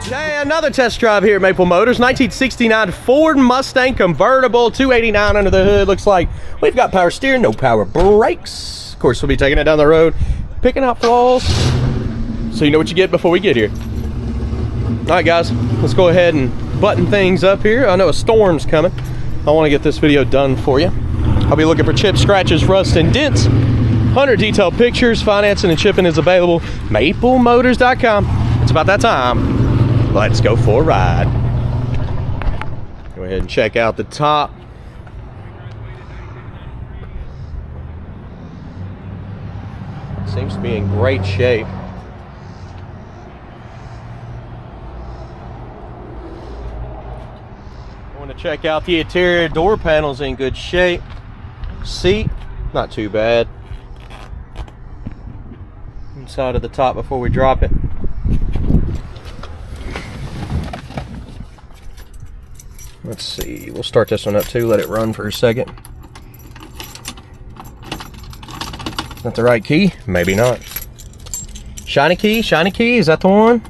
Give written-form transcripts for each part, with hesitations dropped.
Hey, another test drive here at Maple Motors. 1969 Ford Mustang Convertible, 289 under the hood. Looks like we've got power steering, no power brakes. Of course, we'll be taking it down the road, picking out flaws, so you know what you get before we get here. All right, guys, let's go ahead and button things up here. I know a storm's coming. I want to get this video done for you. I'll be looking for chips, scratches, rust, and dents. 100 detailed pictures. Financing and shipping is available. MapleMotors.com. It's about that time. Let's go for a ride. Go ahead and check out the top. Seems to be in great shape. I want to check out the interior. Door panels in good shape. Seat, not too bad. Inside of the top before we drop it. Let's see, we'll start this one up too, let it run for a second. Is that the right key? Maybe not. Shiny key, is that the one?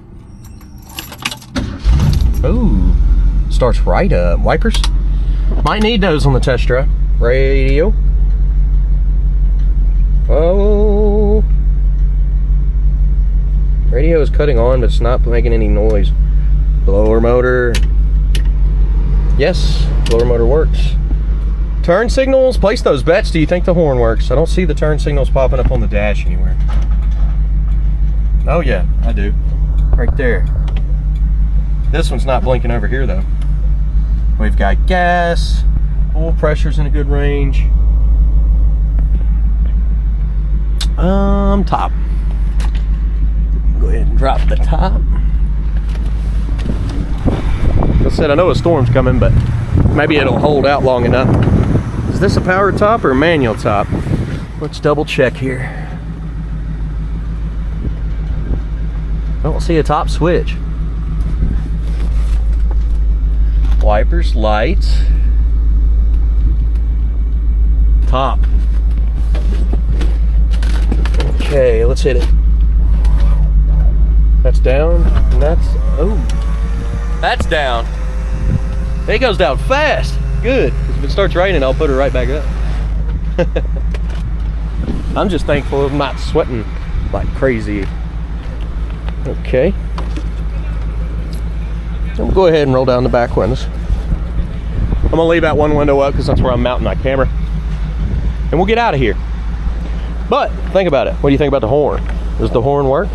Ooh, starts right up. Wipers? Might need those on the test drive. Radio. Oh. Radio is cutting on, but it's not making any noise. Blower motor. Yes, blower motor works. Turn signals, place those bets. Do you think the horn works? I don't see the turn signals popping up on the dash anywhere. Oh yeah, I do. Right there. This one's not blinking over here though. We've got gas. Oil pressure's in a good range. Top. Go ahead and drop the top. Like I said, I know a storm's coming, but maybe it'll hold out long enough. Is this a power top or a manual top? Let's double check here. I don't see a top switch. Wipers, lights. Top. Okay, let's hit it. That's down, and that's, oh, that's down. It goes down fast. Good, because if it starts raining, I'll put it right back up. I'm just thankful I'm not sweating like crazy. Okay. We'll go ahead and roll down the back windows. I'm gonna leave that one window up because that's where I'm mounting my camera. And we'll get out of here. But, think about it. What do you think about the horn? Does the horn work?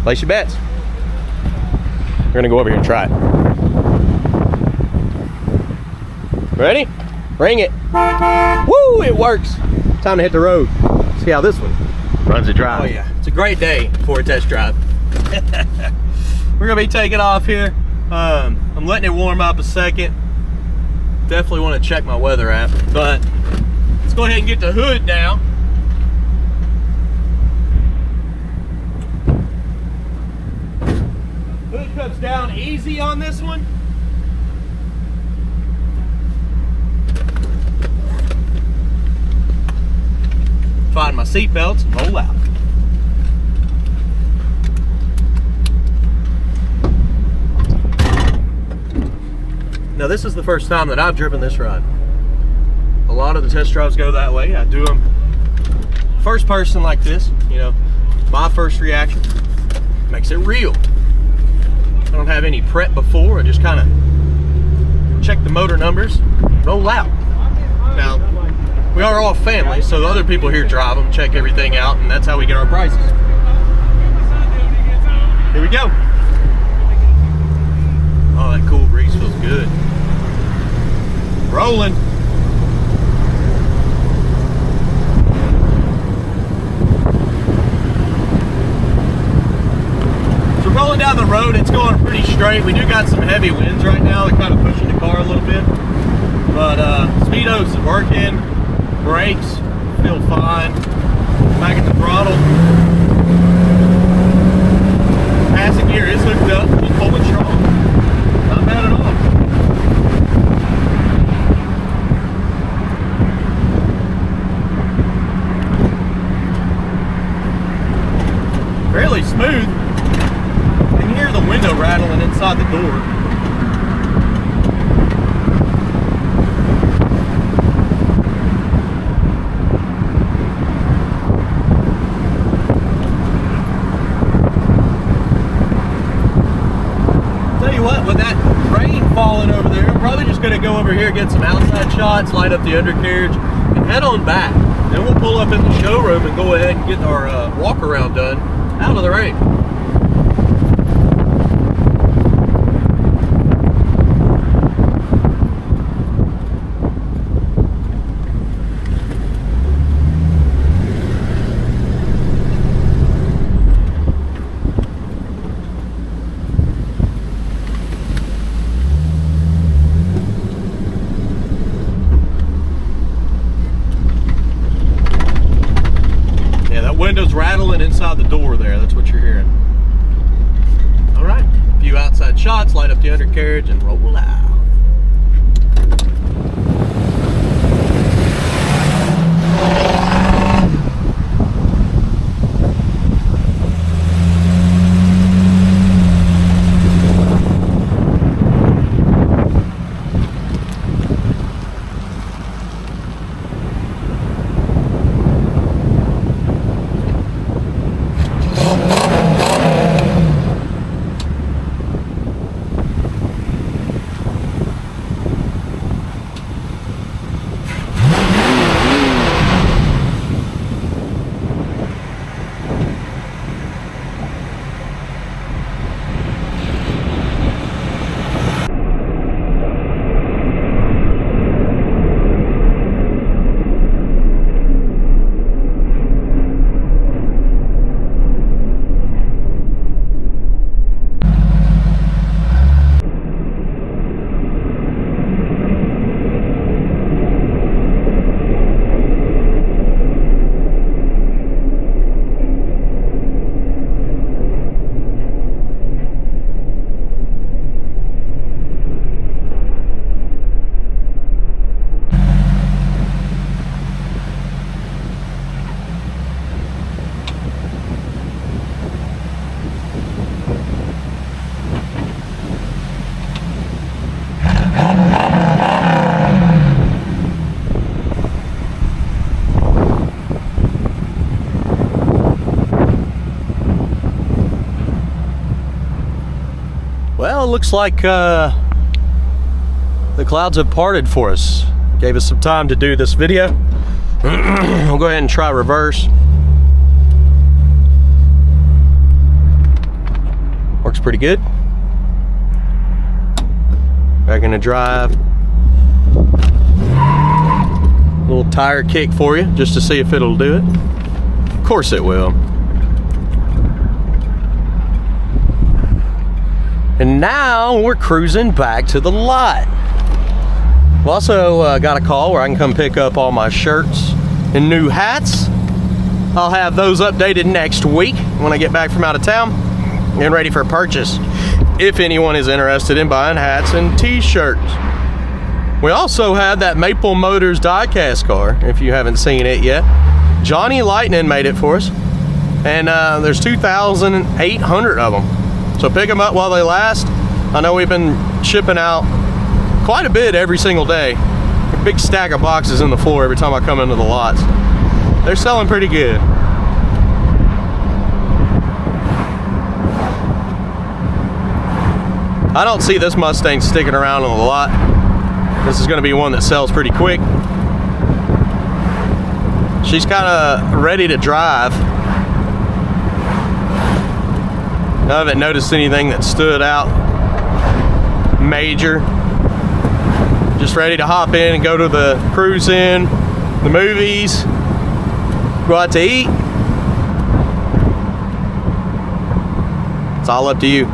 Place your bets. We're gonna go over here and try it. Ready? Ring it. Woo, it works. Time to hit the road. See how this one runs a drive. Oh yeah, it's a great day for a test drive. We're gonna be taking off here. I'm letting it warm up a second. Definitely want to check my weather app, but let's go ahead and get the hood down. Hood comes down easy on this one. Find my seat belts and roll out. Now this is the first time that I've driven this ride. A lot of the test drives go that way. I do them first person like this, you know, my first reaction. Makes it real. I don't have any prep before. I just kind of check the motor numbers, roll out. Now, we are all family, so the other people here drive them, check everything out, and that's how we get our prices. Here we go. Oh, that cool breeze feels good. Rolling. So rolling down the road, it's going pretty straight. We do got some heavy winds right now. They're kind of pushing the car a little bit. But speedo's working. Brakes feel fine. Back at the throttle. Passing gear is hooked up. Just pulling strong. Not bad at all. Fairly smooth. You can hear the inside the door. Tell you what, with that rain falling over there, I'm probably just gonna go over here, get some outside shots, light up the undercarriage, and head on back. Then we'll pull up in the showroom and go ahead and get our walk around done out of the rain. Windows rattling inside the door there. That's what you're hearing. All right, a few outside shots, light up the undercarriage, and roll out. Well, it looks like the clouds have parted for us. Gave us some time to do this video. We'll go ahead and try reverse. Works pretty good. Back in the drive. Little tire kick for you, just to see if it'll do it. Of course it will. And now we're cruising back to the lot. I've also got a call where I can come pick up all my shirts and new hats. I'll have those updated next week when I get back from out of town and ready for purchase, if anyone is interested in buying hats and t-shirts. We also have that Maple Motors diecast car, if you haven't seen it yet. Johnny Lightning made it for us, and there's 2,800 of them. So pick them up while they last. I know we've been shipping out quite a bit every single day. A big stack of boxes in the floor every time I come into the lots. They're selling pretty good. I don't see this Mustang sticking around on the lot. This is going to be one that sells pretty quick. She's kind of ready to drive. I haven't noticed anything that stood out major. Just ready to hop in and go to the cruise in, the movies, go out to eat. It's all up to you.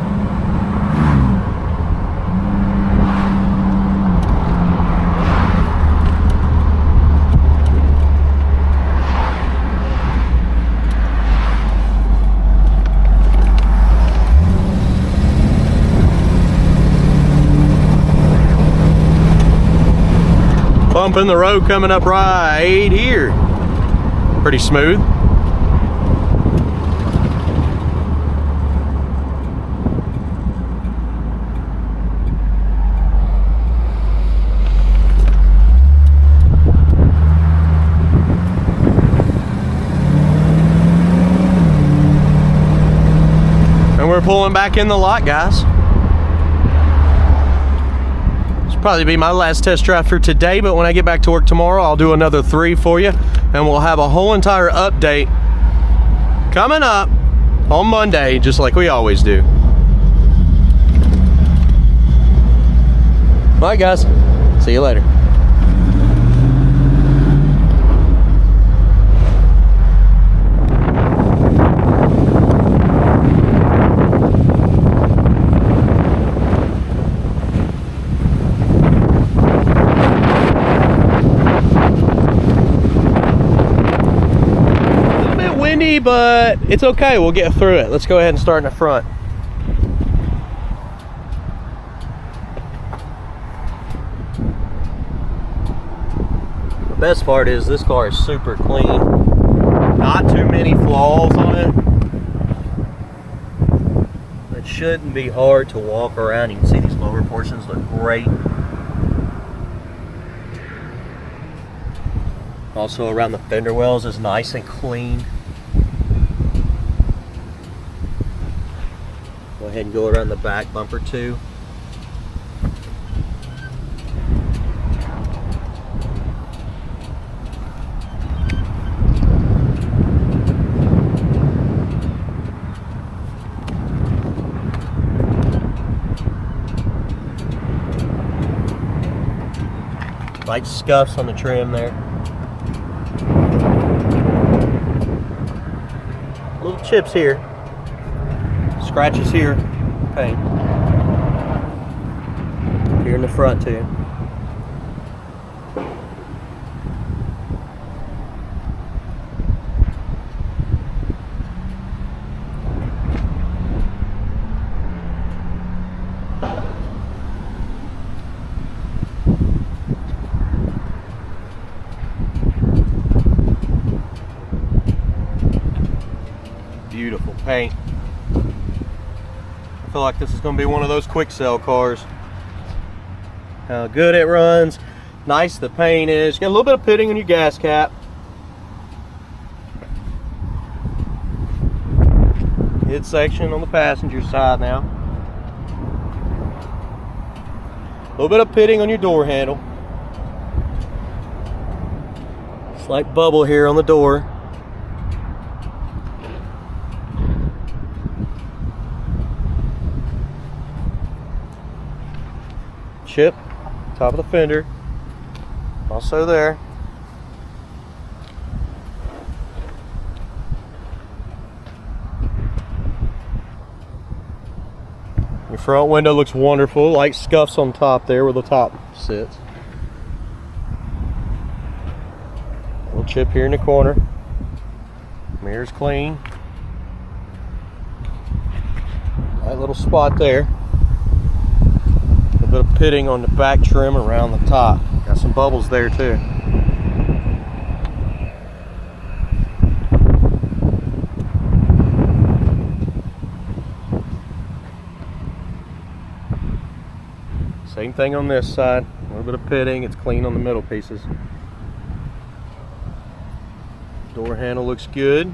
Bump in the road coming up right here. Pretty smooth. pulling back in the lot, guys. This will probably be my last test drive for today, but when I get back to work tomorrow, I'll do another 3 for you, and we'll have a whole entire update coming up on Monday, just like we always do. All right, guys. See you later. But it's okay, we'll get through it. Let's go ahead and start in the front. The best part is this car is super clean. Not too many flaws on it. It shouldn't be hard to walk around. You can see these lower portions look great. Also around the fender wells is nice and clean. Go ahead and go around the back bumper too. Light scuffs on the trim there. Little chips here. Scratches here, paint. Here in the front too. Beautiful paint. I feel like this is going to be one of those quick sell cars. How good it runs, nice the paint is. Got a little bit of pitting on your gas cap. Hid section on the passenger side now. A little bit of pitting on your door handle. Slight bubble here on the door. Chip, top of the fender, also there. Your front window looks wonderful, light scuffs on top there where the top sits. Little chip here in the corner. Mirror's clean. That little spot there. Bit of pitting on the back trim around the top. Got some bubbles there too. Same thing on this side. A little bit of pitting. It's clean on the middle pieces. Door handle looks good.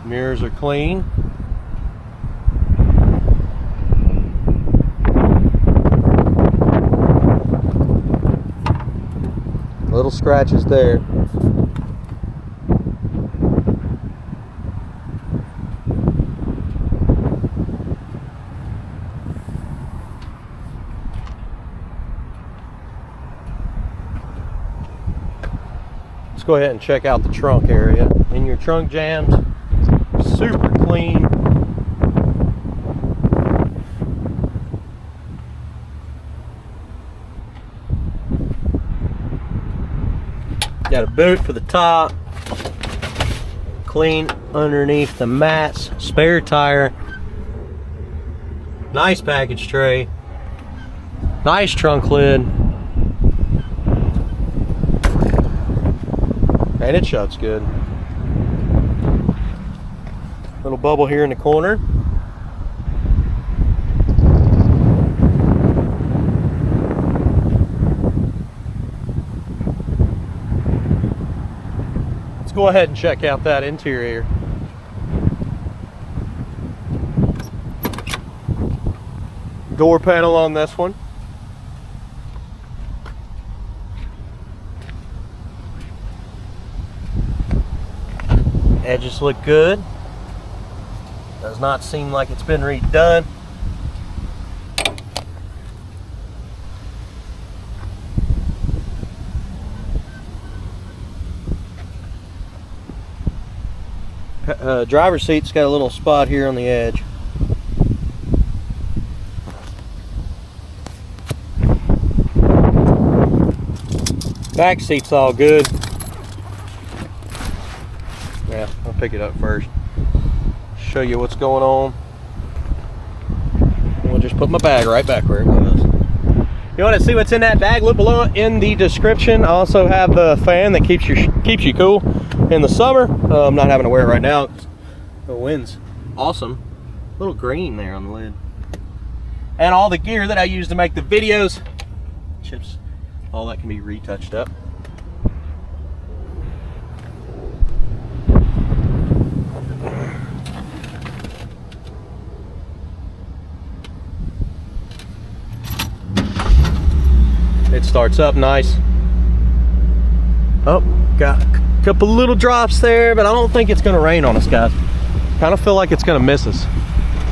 Mirrors are clean. Little scratches there. Let's go ahead and check out the trunk area. In your trunk jams, super clean. Got a boot for the top, clean underneath the mats, spare tire, nice package tray, nice trunk lid, and it shuts good. Little bubble here in the corner. Let's go ahead and check out that interior. door panel on this one. Edges look good. Does not seem like it's been redone. Driver's seat's got a little spot here on the edge. Back seat's all good. Yeah, I'll pick it up first. Show you what's going on. We'll just put my bag right back where it was. You want to see what's in that bag? Look below in the description. I also have the fan that keeps you cool in the summer. I'm not having to wear it right now. The wind's awesome. A little green there on the lid. And all the gear that I use to make the videos. Chips, all that can be retouched up. It starts up nice. Oh, got a couple little drops there, but I don't think it's gonna rain on us, guys. Kind of feel like it's gonna miss us.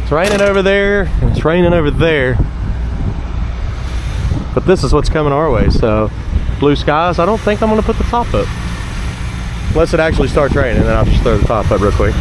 It's raining over there and it's raining over there, but this is what's coming our way. So blue skies, I don't think I'm gonna put the top up unless it actually starts raining, and then I'll just throw the top up real quick.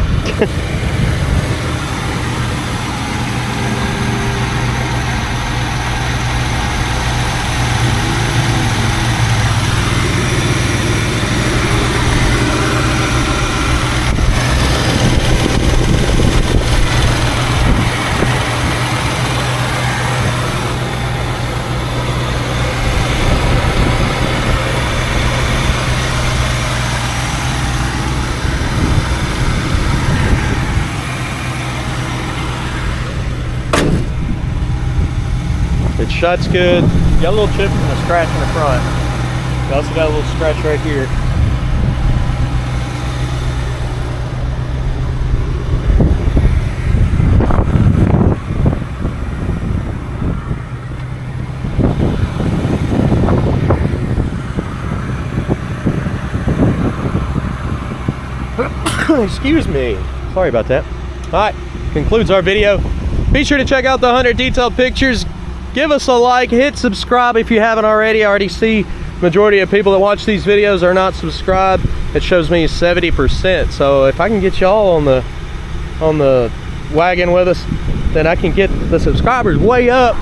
It shuts good. Got a little chip and a scratch in the front. We also got a little scratch right here. Excuse me. Sorry about that. All right, concludes our video. Be sure to check out the 100 detailed pictures. Give us a like, hit subscribe if you haven't already. I already see majority of people that watch these videos are not subscribed. It shows me 70%. So if I can get y'all on the wagon with us, then I can get the subscribers way up,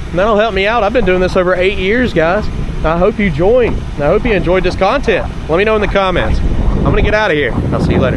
and that'll help me out. I've been doing this over 8 years, guys. I hope you join. I hope you enjoyed this content. Let me know in the comments. I'm gonna get out of here. I'll see you later.